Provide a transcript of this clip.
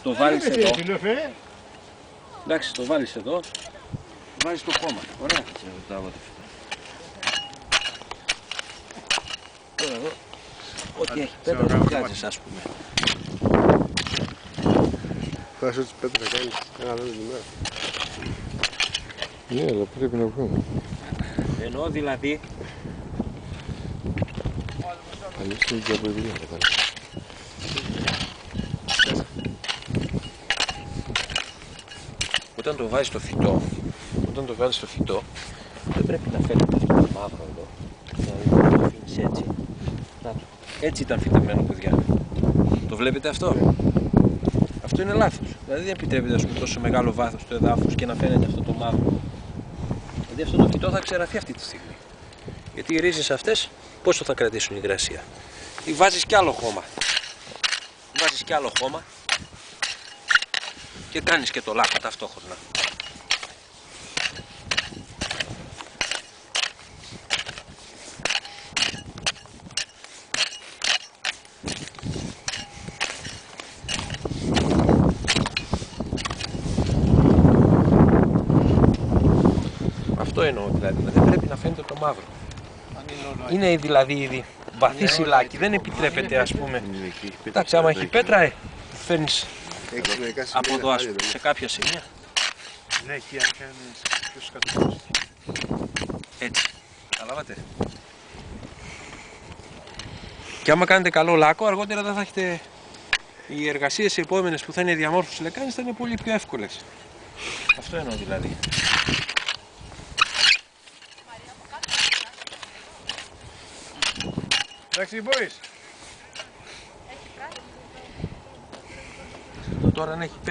Το βάλεις εδώ. Εντάξει, το βάλεις εδώ. Βάζεις το χώμα. Ωραία. Τώρα εδώ. Ό,τι έχει πέτρα το βγάζεις, ας πούμε. Θα σου τις πέτρες να κάνεις ένα άλλο την ημέρα. Ναι, αλλά πρέπει να βγούμε. Εννοώ δηλαδή. Αλήθεια είναι και από δουλειά. Όταν το βάζεις στο φυτό, δεν πρέπει να φαίνεται αυτό το μαύρο εδώ. Δηλαδή το αφήνεις έτσι. Να, έτσι ήταν φυτεμένο, παιδιά. Το βλέπετε αυτό? Αυτό είναι λάθος. Δηλαδή δεν επιτρέπεται, ας πούμε, τόσο μεγάλο βάθος του εδάφους και να φαίνεται αυτό το μαύρο. Δηλαδή αυτό το φυτό θα ξεραθεί αυτή τη στιγμή. Γιατί οι ρίζες αυτές πόσο θα κρατήσουν η υγρασία? Ή βάζεις κι άλλο χώμα. Βάζεις κι άλλο χώμα και κάνεις και το λάκκο ταυτόχρονα. Αυτό εννοώ δηλαδή, δεν πρέπει να φαίνεται το μαύρο. Είναι δηλαδή ήδη βαθύ σιλάκι, δεν επιτρέπεται, ας πούμε. Εντάξει, άμα έχει πέτρα, φέρνεις από εδώ, ας πούμε, σε κάποια σημεία. Ναι, εκεί αν κάνεις ποιος κατοχός. Έτσι, καταλάβατε. Και άμα κάνετε καλό λάκκο, αργότερα δεν θα έχετε... Οι εργασίες οι επόμενες που θα είναι διαμόρφωση λεκάνης θα είναι πολύ πιο εύκολες. Αυτό εννοώ δηλαδή. Εντάξει, μπορείς. Τώρα να έχει πέτρα.